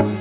The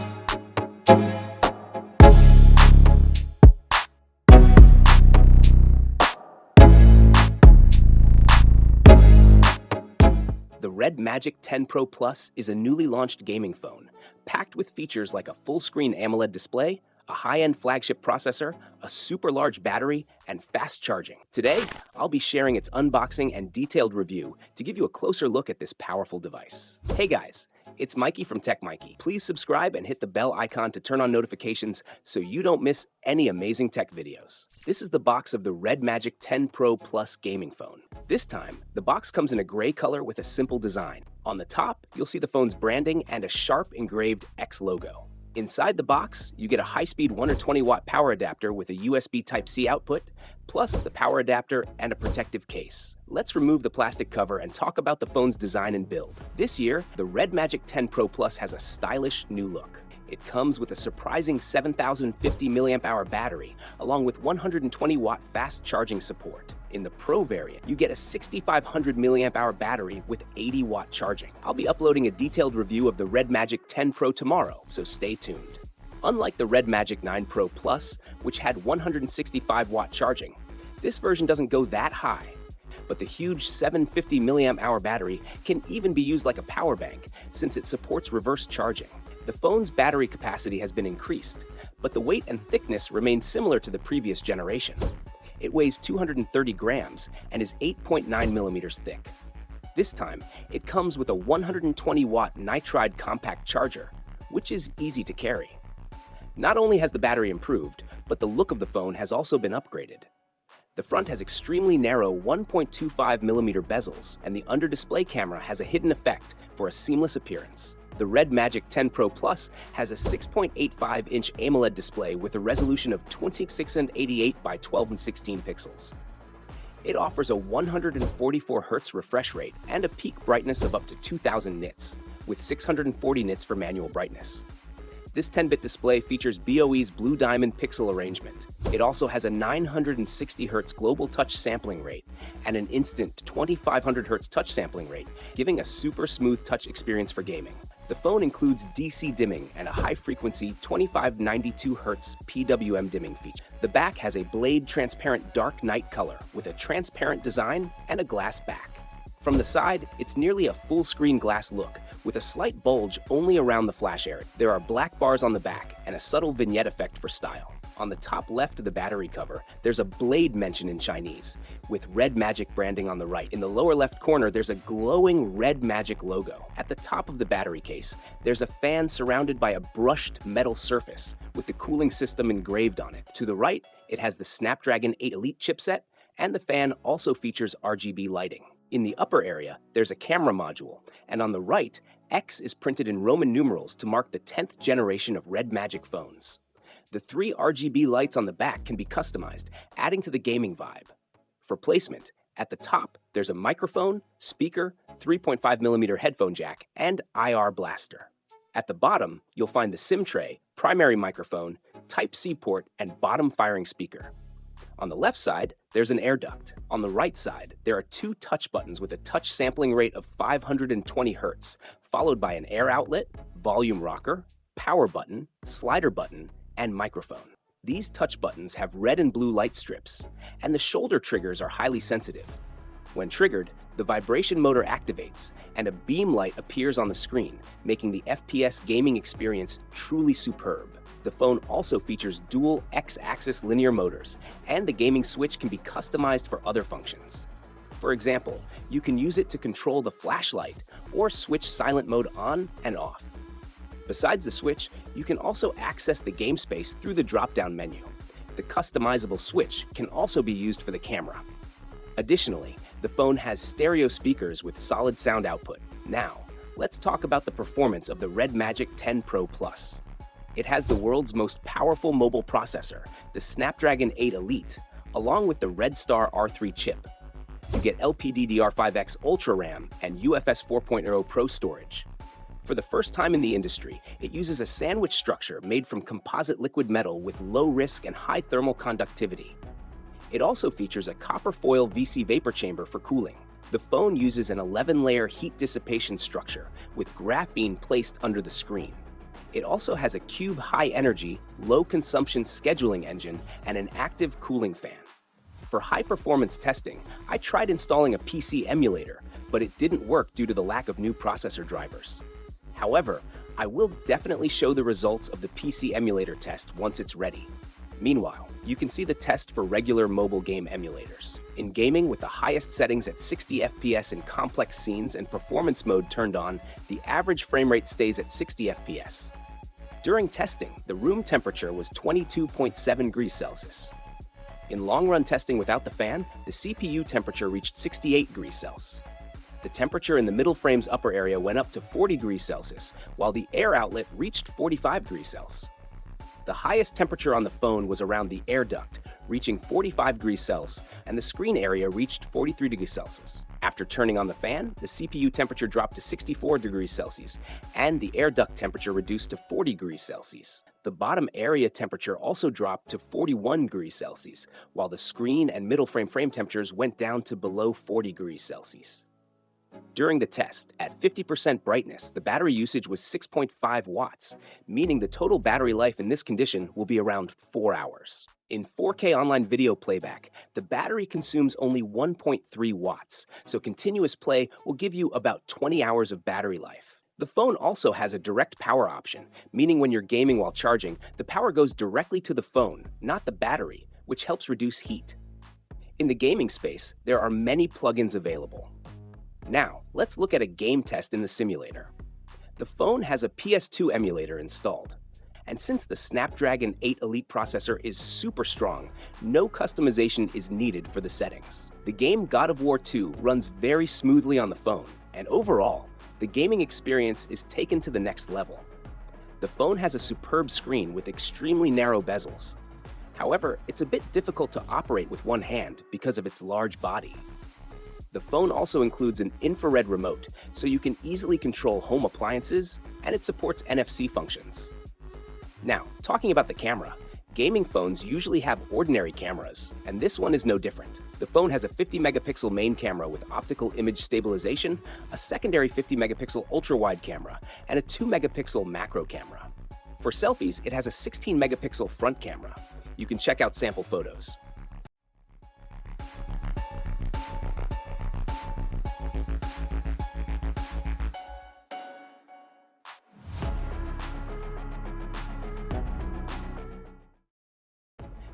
Red Magic 10 Pro Plus is a newly launched gaming phone, packed with features like a full-screen AMOLED display, a high-end flagship processor, a super large battery, and fast charging. Today, I'll be sharing its unboxing and detailed review to give you a closer look at this powerful device. Hey guys, it's Maiky from techmaiky. Please subscribe and hit the bell icon to turn on notifications so you don't miss any amazing tech videos. This is the box of the Red Magic 10 Pro Plus gaming phone. This time, the box comes in a gray color with a simple design. On the top, you'll see the phone's branding and a sharp engraved X logo. Inside the box, you get a high-speed 120-watt power adapter with a USB Type-C output, plus the power adapter and a protective case. Let's remove the plastic cover and talk about the phone's design and build. This year, the Red Magic 10 Pro Plus has a stylish new look. It comes with a surprising 7,050 mAh battery, along with 120-watt fast charging support. In the Pro variant, you get a 6,500 mAh battery with 80-watt charging. I'll be uploading a detailed review of the Red Magic 10 Pro tomorrow, so stay tuned. Unlike the Red Magic 9 Pro Plus, which had 165-watt charging, this version doesn't go that high. But the huge 750 mAh battery can even be used like a power bank, since it supports reverse charging. The phone's battery capacity has been increased, but the weight and thickness remain similar to the previous generation. It weighs 230 grams and is 8.9 millimeters thick. This time, it comes with a 120-watt nitride compact charger, which is easy to carry. Not only has the battery improved, but the look of the phone has also been upgraded. The front has extremely narrow 1.25 millimeter bezels, and the under-display camera has a hidden effect for a seamless appearance. The Red Magic 10 Pro Plus has a 6.85-inch AMOLED display with a resolution of 26:88 by 12:16 pixels. It offers a 144 Hz refresh rate and a peak brightness of up to 2,000 nits, with 640 nits for manual brightness. This 10-bit display features BOE's Blue Diamond pixel arrangement. It also has a 960 Hz global touch sampling rate and an instant 2500 Hz touch sampling rate, giving a super smooth touch experience for gaming. The phone includes DC dimming and a high-frequency 2592 Hz PWM dimming feature. The back has a blade transparent dark night color with a transparent design and a glass back. From the side, it's nearly a full-screen glass look, with a slight bulge only around the flash area. There are black bars on the back and a subtle vignette effect for style. On the top left of the battery cover, there's a blade mention in Chinese, with Red Magic branding on the right. In the lower left corner, there's a glowing Red Magic logo. At the top of the battery case, there's a fan surrounded by a brushed metal surface with the cooling system engraved on it. To the right, it has the Snapdragon 8 Elite chipset, and the fan also features RGB lighting. In the upper area, there's a camera module, and on the right, X is printed in Roman numerals to mark the 10th generation of Red Magic phones. The 3 RGB lights on the back can be customized, adding to the gaming vibe. For placement, at the top, there's a microphone, speaker, 3.5mm headphone jack, and IR blaster. At the bottom, you'll find the SIM tray, primary microphone, Type-C port, and bottom firing speaker. On the left side, there's an air duct. On the right side, there are 2 touch buttons with a touch sampling rate of 520 Hz, followed by an air outlet, volume rocker, power button, slider button, and microphone. These touch buttons have red and blue light strips, and the shoulder triggers are highly sensitive. When triggered, the vibration motor activates, and a beam light appears on the screen, making the FPS gaming experience truly superb. The phone also features dual X-axis linear motors, and the gaming switch can be customized for other functions. For example, you can use it to control the flashlight or switch silent mode on and off. Besides the switch, you can also access the game space through the drop-down menu. The customizable switch can also be used for the camera. Additionally, the phone has stereo speakers with solid sound output. Now, let's talk about the performance of the Red Magic 10 Pro Plus. It has the world's most powerful mobile processor, the Snapdragon 8 Elite, along with the Red Star R3 chip. You get LPDDR5X Ultra RAM and UFS 4.0 Pro storage. For the first time in the industry, it uses a sandwich structure made from composite liquid metal with low risk and high thermal conductivity. It also features a copper foil VC vapor chamber for cooling. The phone uses an 11-layer heat dissipation structure with graphene placed under the screen. It also has a cube high-energy, low-consumption scheduling engine and an active cooling fan. For high-performance testing, I tried installing a PC emulator, but it didn't work due to the lack of new processor drivers. However, I will definitely show the results of the PC emulator test once it's ready. Meanwhile, you can see the test for regular mobile game emulators. In gaming with the highest settings at 60 FPS in complex scenes and performance mode turned on, the average frame rate stays at 60 FPS. During testing, the room temperature was 22.7 degrees Celsius. In long-run testing without the fan, the CPU temperature reached 68 degrees Celsius. The temperature in the middle frame's upper area went up to 40 degrees Celsius, while the air outlet reached 45 degrees Celsius. The highest temperature on the phone was around the air duct, reaching 45 degrees Celsius, and the screen area reached 43 degrees Celsius. After turning on the fan, the CPU temperature dropped to 64 degrees Celsius, and the air duct temperature reduced to 40 degrees Celsius. The bottom area temperature also dropped to 41 degrees Celsius, while the screen and middle frame temperatures went down to below 40 degrees Celsius. During the test, at 50% brightness, the battery usage was 6.5 watts, meaning the total battery life in this condition will be around 4 hours. In 4K online video playback, the battery consumes only 1.3 watts, so continuous play will give you about 20 hours of battery life. The phone also has a direct power option, meaning when you're gaming while charging, the power goes directly to the phone, not the battery, which helps reduce heat. In the gaming space, there are many plugins available. Now, let's look at a game test in the simulator. The phone has a PS2 emulator installed. And since the Snapdragon 8 Elite processor is super strong, no customization is needed for the settings. The game God of War 2 runs very smoothly on the phone, and overall, the gaming experience is taken to the next level. The phone has a superb screen with extremely narrow bezels. However, it's a bit difficult to operate with one hand because of its large body. The phone also includes an infrared remote, so you can easily control home appliances, and it supports NFC functions. Now, talking about the camera, gaming phones usually have ordinary cameras, and this one is no different. The phone has a 50-megapixel main camera with optical image stabilization, a secondary 50-megapixel ultra-wide camera, and a 2-megapixel macro camera. For selfies, it has a 16-megapixel front camera. You can check out sample photos.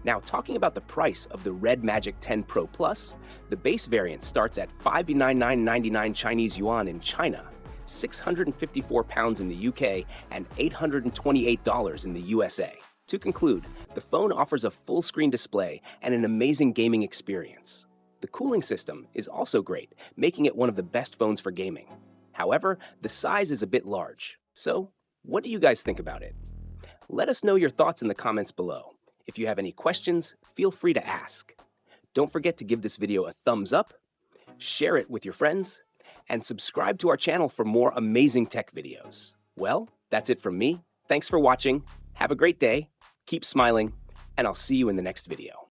Now, talking about the price of the Red Magic 10 Pro Plus, the base variant starts at 599.99 Chinese yuan in China, 654 pounds in the UK, and $828 in the USA. To conclude, the phone offers a full-screen display and an amazing gaming experience. The cooling system is also great, making it one of the best phones for gaming. However, the size is a bit large. So, what do you guys think about it? Let us know your thoughts in the comments below. If you have any questions, feel free to ask. Don't forget to give this video a thumbs up, share it with your friends, and subscribe to our channel for more amazing tech videos. Well, that's it from me. Thanks for watching. Have a great day, keep smiling, and I'll see you in the next video.